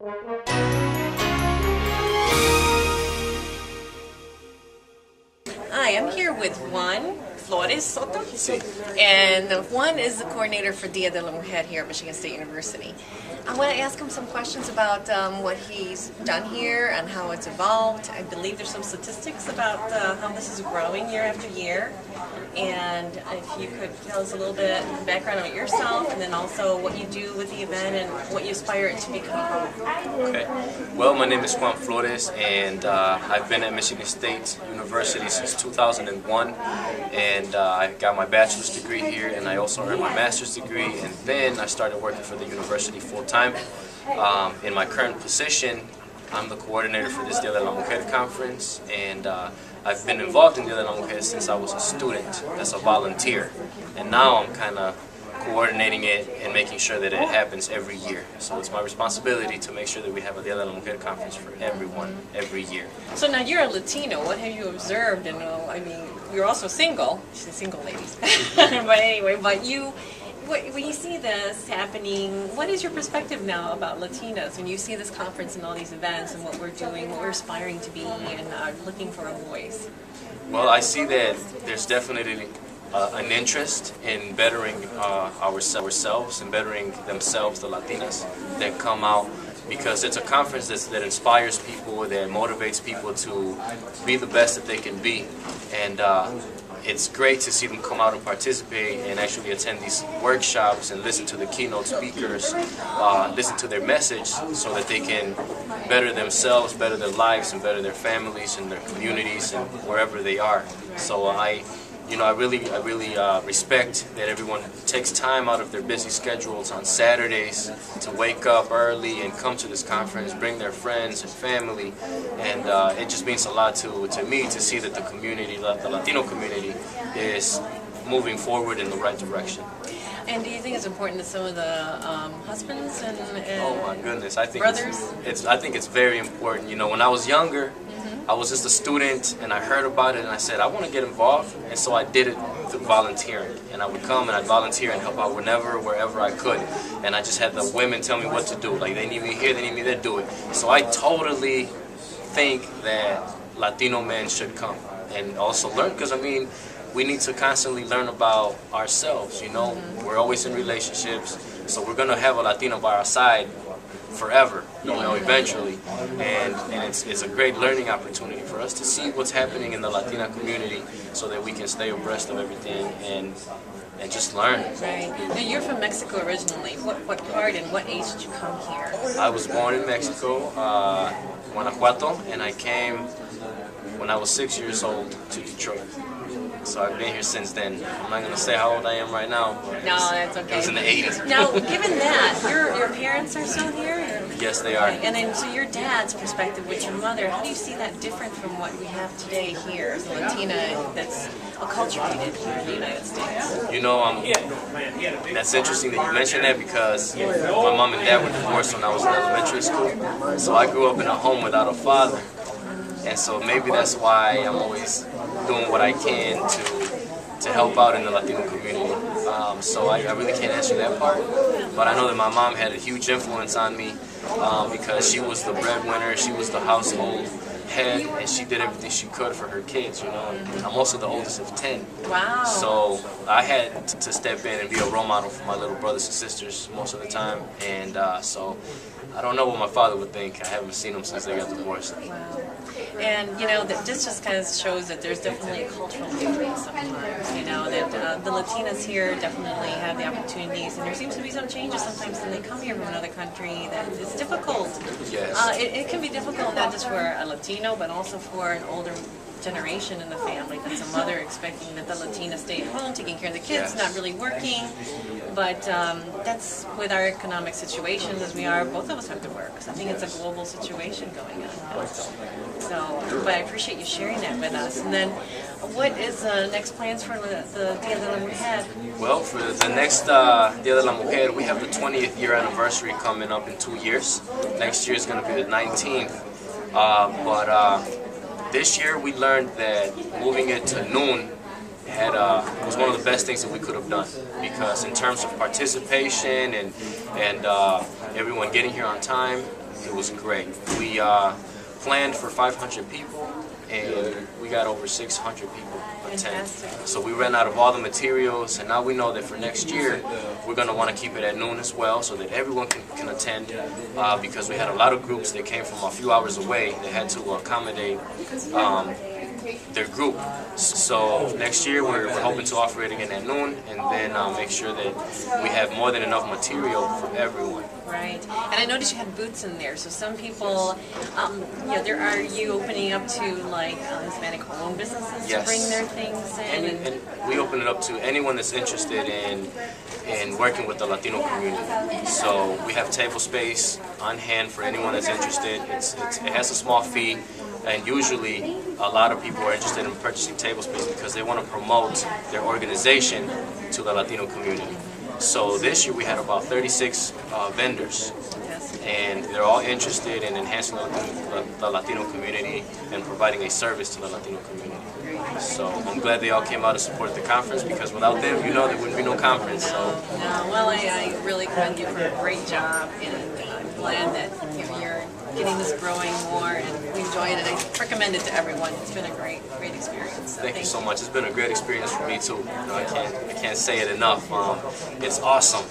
Hi, I'm here with Juan Flores Soto, and Juan is the coordinator for Dia de la Mujer here at Michigan State University. I want to ask him some questions about what he's done here and how it's evolved. I believe there's some statistics about how this is growing year after year. And if you could tell us a little bit background about yourself, and then also what you do with the event and what you aspire it to become. Okay. Well, my name is Juan Flores, and I've been at Michigan State University since 2001, and I got my bachelor's degree here, and I also earned my master's degree, and then I started working for the university full-time. In my current position, I'm the coordinator for this Dia de la Mujer conference, and I've been involved in Dia de la Mujer since I was a student as a volunteer, and now I'm kind of coordinating it and making sure that it happens every year. So it's my responsibility to make sure that we have a Dia de la Mujer conference for everyone every year. So now you're a Latino. What have you observed? And I mean, you're also single. She's single, ladies. But anyway, when you see this happening, what is your perspective now about Latinas when you see this conference and all these events and what we're doing, what we're aspiring to be, and looking for a voice? Well, I see that there's definitely an interest in bettering ourselves and bettering themselves, the Latinas that come out, because it's a conference that inspires people, that motivates people to be the best that they can be, and it's great to see them come out and participate and actually attend these workshops and listen to the keynote speakers, listen to their message so that they can better themselves, better their lives, and better their families and their communities and wherever they are. So I really respect that everyone takes time out of their busy schedules on Saturdays to wake up early and come to this conference, bring their friends and family, and it just means a lot to me to see that the community, the Latino community, is moving forward in the right direction. And do you think it's important that some of the husbands and oh my goodness, I think brothers? I think it's very important. You know, when I was younger, I was just a student, and I heard about it, and I said, I want to get involved, and so I did it through volunteering. And I would come and I'd volunteer and help out wherever I could. And I just had the women tell me what to do. Like, they need me here, they need me there, do it. So I totally think that Latino men should come and also learn, because, I mean, we need to constantly learn about ourselves, you know. We're always in relationships, so we're going to have a Latino by our side forever, you know, eventually, and it's a great learning opportunity for us to see what's happening in the Latina community so that we can stay abreast of everything and just learn. Right. Now, you're from Mexico originally. What part and what age did you come here? I was born in Mexico, Guanajuato, and I came when I was 6 years old to Detroit. So I've been here since then. I'm not going to say how old I am right now, but no, that's okay. It was in the 80s. Now, given that, your parents are still here? Yes, they are. Okay. And then, so your dad's perspective with your mother, how do you see that different from what we have today here as a Latina that's acculturated here in the United States? You know, that's interesting that you mentioned that, because my mom and dad were divorced when I was in elementary school. So I grew up in a home without a father. And so maybe that's why I'm always doing what I can to help out in the Latino community. So I really can't answer that part. But I know that my mom had a huge influence on me because she was the breadwinner, she was the household head, and she did everything she could for her kids, you know. And I'm also the oldest of 10. Wow. So I had to step in and be a role model for my little brothers and sisters most of the time. And so I don't know what my father would think. I haven't seen him since they got divorced. Wow. And, you know, this just kind of shows that there's definitely a cultural difference sometimes, you know, that the Latinas here definitely have the opportunities, and there seems to be some changes sometimes when they come here from another country that it's difficult. Yes. It can be difficult not just for a Latino, but also for an older generation in the family. That's a mother expecting that the Latina stay at home, taking care of the kids, Yes. not really working. But that's with our economic situation as we are, both of us have to work. So I think it's a global situation going on. So, but I appreciate you sharing that with us. And then, what is next plans for the Dia de la Mujer? Well, for the next Dia de la Mujer, we have the 20th year anniversary coming up in 2 years. Next year is going to be the 19th. This year we learned that moving it to noon was one of the best things that we could have done, because in terms of participation and everyone getting here on time. It was great. We planned for 500 people, and we got over 600 people attend. Fantastic. So we ran out of all the materials, and now we know that for next year, we're going to want to keep it at noon as well, so that everyone can attend, because we had a lot of groups that came from a few hours away that had to accommodate their group. So next year we're hoping to offer it again at noon, and then make sure that we have more than enough material for everyone. Right. And I noticed you had booths in there. So some people, are you opening up to like Hispanic home businesses Yes. to bring their things in? And we open it up to anyone that's interested in working with the Latino community. So we have table space on hand for anyone that's interested. It has a small fee, and usually a lot of people are interested in purchasing table space because they want to promote their organization to the Latino community. So this year we had about 36 vendors, Yes. and they're all interested in enhancing the Latino community and providing a service to the Latino community. So I'm glad they all came out to support the conference, because without them, there wouldn't be no conference. So No, well, I really commend you for a great job, and I'm glad that you're getting this growing more, and we enjoyed it. I recommend it to everyone. It's been a great experience. So thank you so much. It's been a great experience for me too. I can't say it enough. It's awesome.